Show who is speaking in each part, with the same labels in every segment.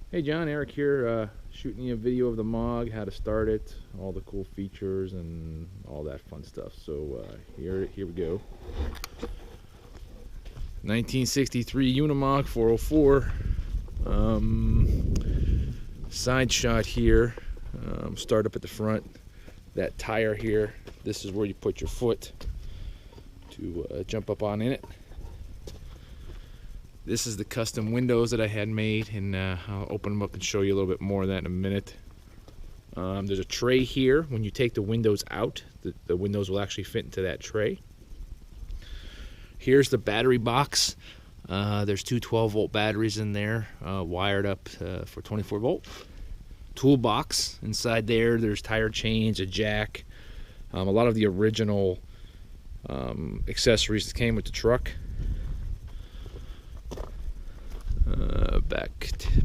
Speaker 1: Hey John, Eric here, shooting you a video of the Mog, how to start it, all the cool features and all that fun stuff. So here we go. 1963 Unimog 404. Side shot here. Start up at the front. That tire here. This is where you put your foot to jump up on in it. This is the custom windows that I had made, and I'll open them up and show you a little bit more of that in a minute. There's a tray here. When you take the windows out, the windows will actually fit into that tray. Here's the battery box. There's two 12-volt batteries in there, wired up for 24 volt. Toolbox inside there. There's tire chains, a jack, a lot of the original accessories that came with the truck.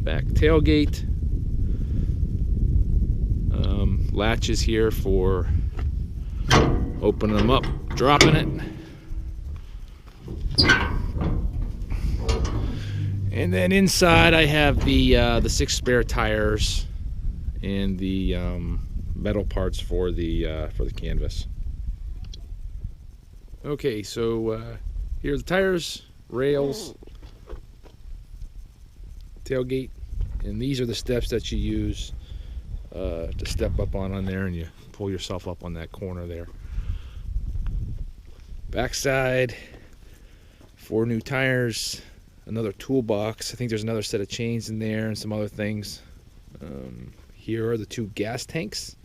Speaker 1: Back tailgate. Latches here for opening them up, dropping it. And then inside I have the 6 spare tires and the metal parts for the canvas. Okay, so here are the tires, rails, tailgate, and these are the steps that you use to step up on there, and you pull yourself up on that corner there. Backside, 4 new tires, another toolbox. I think there's another set of chains in there and some other things. Here are the 2 gas tanks.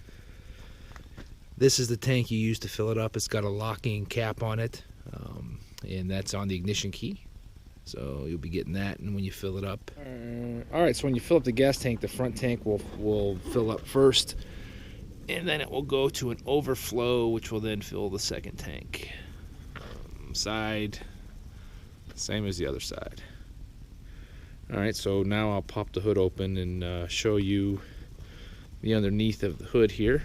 Speaker 1: This is the tank you use to fill it up. It's got a locking cap on it, and that's on the ignition key. So you'll be getting that, and when you fill it up. Alright, so when you fill up the gas tank, the front tank will fill up first, and then it will go to an overflow, which will then fill the second tank. Side, same as the other side. Alright, so now I'll pop the hood open and show you the underneath of the hood here.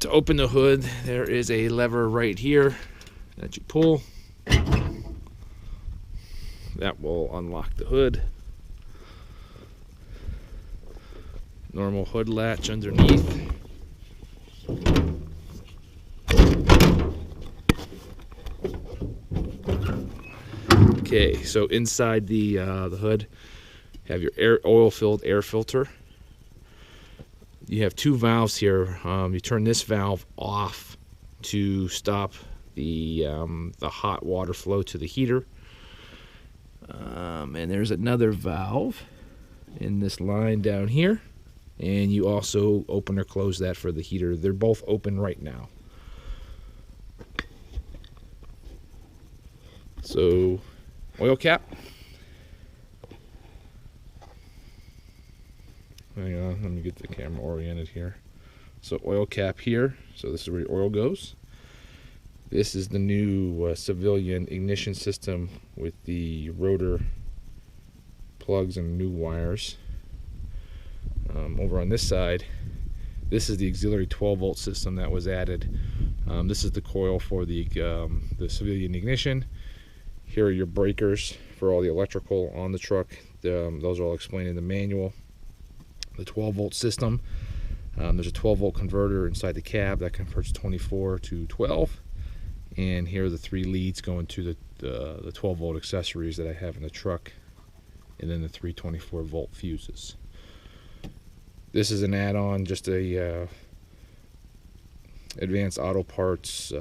Speaker 1: To open the hood, there is a lever right here that you pull. That will unlock the hood. Normal hood latch underneath. Okay, so inside the hood, have your oil-filled air filter. You have 2 valves here. You turn this valve off to stop the hot water flow to the heater. And there's another valve in this line down here. And you also open or close that for the heater. They're both open right now. So, oil cap. Hang on, let me get the camera oriented here. So oil cap here. So this is where your oil goes. This is the new civilian ignition system with the rotor plugs and new wires. Over on this side, this is the auxiliary 12-volt system that was added. This is the coil for the civilian ignition. Here are your breakers for all the electrical on the truck. Those are all explained in the manual. The 12-volt system. There's a 12-volt converter inside the cab that converts 24 to 12. And here are the 3 leads going to the 12-volt accessories that I have in the truck, and then the 3 24-volt fuses. This is an add-on, just a advanced auto parts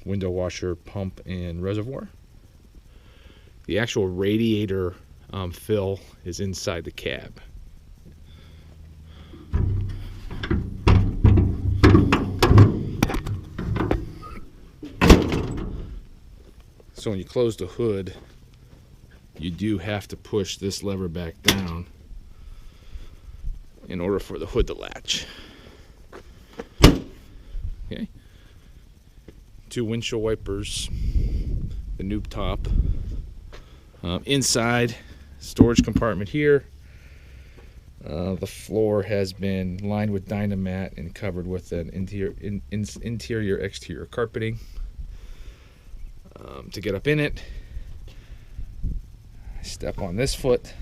Speaker 1: window washer, pump, and reservoir. The actual radiator fill is inside the cab. So when you close the hood, you do have to push this lever back down in order for the hood to latch. Okay. 2 windshield wipers, the noob top. Inside, storage compartment here. The floor has been lined with Dynamat and covered with an interior exterior carpeting. To get up in it, Step on this foot,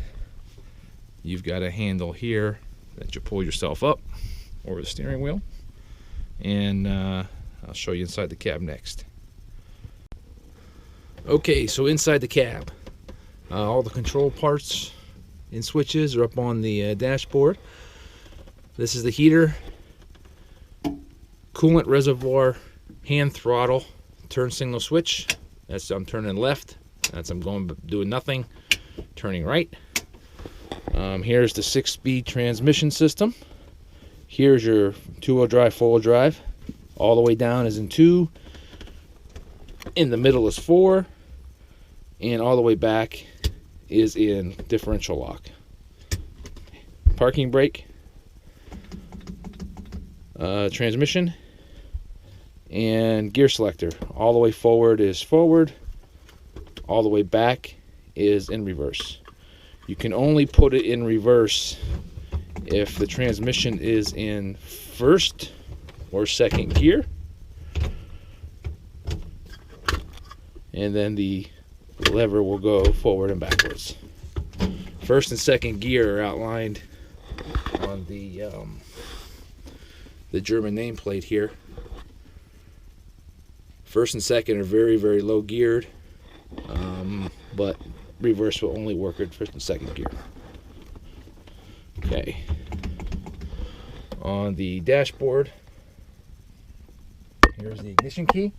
Speaker 1: you've got a handle here that you pull yourself up over the steering wheel, and I'll show you inside the cab next. Okay, so inside the cab, all the control parts and switches are up on the dashboard. This is the heater, coolant reservoir, hand throttle, turn signal switch. That's I'm turning left. That's I'm going doing nothing, turning right. Here's the 6-speed transmission system. Here's your 2-wheel drive, 4-wheel drive. All the way down is in 2. In the middle is 4. And all the way back is in differential lock. Parking brake, transmission, and gear selector. All the way forward is forward. All the way back is in reverse. You can only put it in reverse if the transmission is in first or second gear, and then the lever will go forward and backwards. First and second gear are outlined on the German nameplate here. First and second are very, very low geared, but reverse will only work at first and second gear. Okay. On the dashboard, here's the ignition key.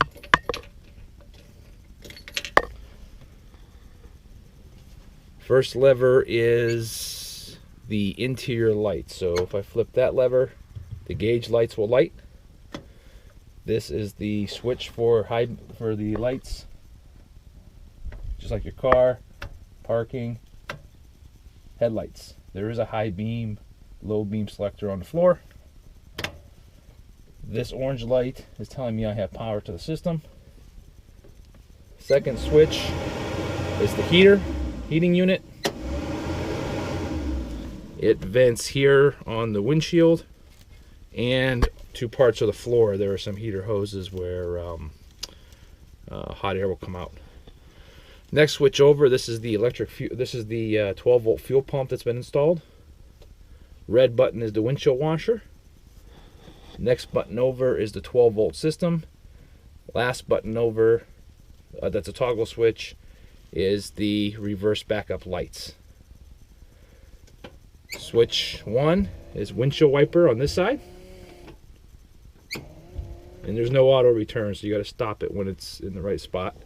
Speaker 1: First lever is the interior lights. So if I flip that lever, the gauge lights will light. This is the switch for the lights, just like your car, parking, headlights. There is a high beam, low beam selector on the floor. This orange light is telling me I have power to the system. Second switch is the heating unit. It vents here on the windshield and 2 parts of the floor. There are some heater hoses where hot air will come out. Next switch over, this is the 12-volt fuel pump that's been installed. Red button is the windshield washer. Next button over is the 12-volt system. Last button over, that's a toggle switch, is the reverse backup lights. Switch 1 is windshield wiper on this side. And there's no auto return, so you got to stop it when it's in the right spot.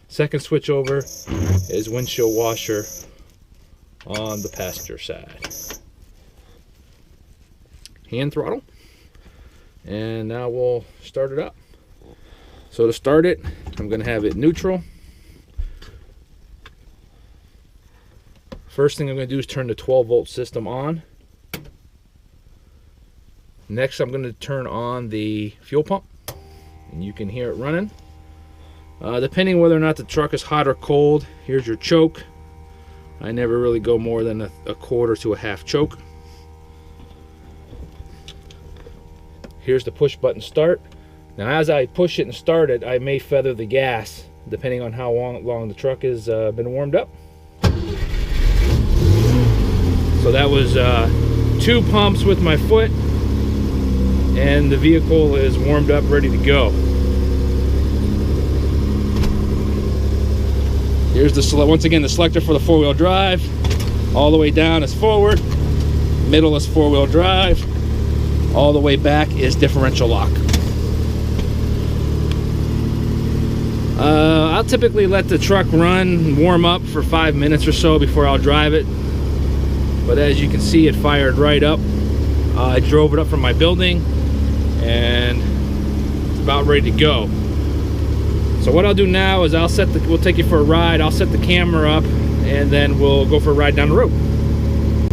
Speaker 1: Second switch over is windshield washer on the passenger side. Hand throttle. And now we'll start it up. So to start it, I'm going to have it neutral. First thing I'm going to do is turn the 12-volt system on. Next, I'm going to turn on the fuel pump, and you can hear it running. Depending whether or not the truck is hot or cold, here's your choke. I never really go more than a quarter to a half choke. Here's the push button start. Now as I push it and start it, I may feather the gas depending on how long the truck has been warmed up. So that was 2 pumps with my foot, and the vehicle is warmed up, ready to go. Here's once again the selector for the 4-wheel drive. All the way down is forward, middle is 4-wheel drive, all the way back is differential lock. I'll typically let the truck run, warm up for 5 minutes or so before I'll drive it. But as you can see, it fired right up. I drove it up from my building, and it's about ready to go. So what I'll do now is we'll take you for a ride. I'll set the camera up, and then we'll go for a ride down the road.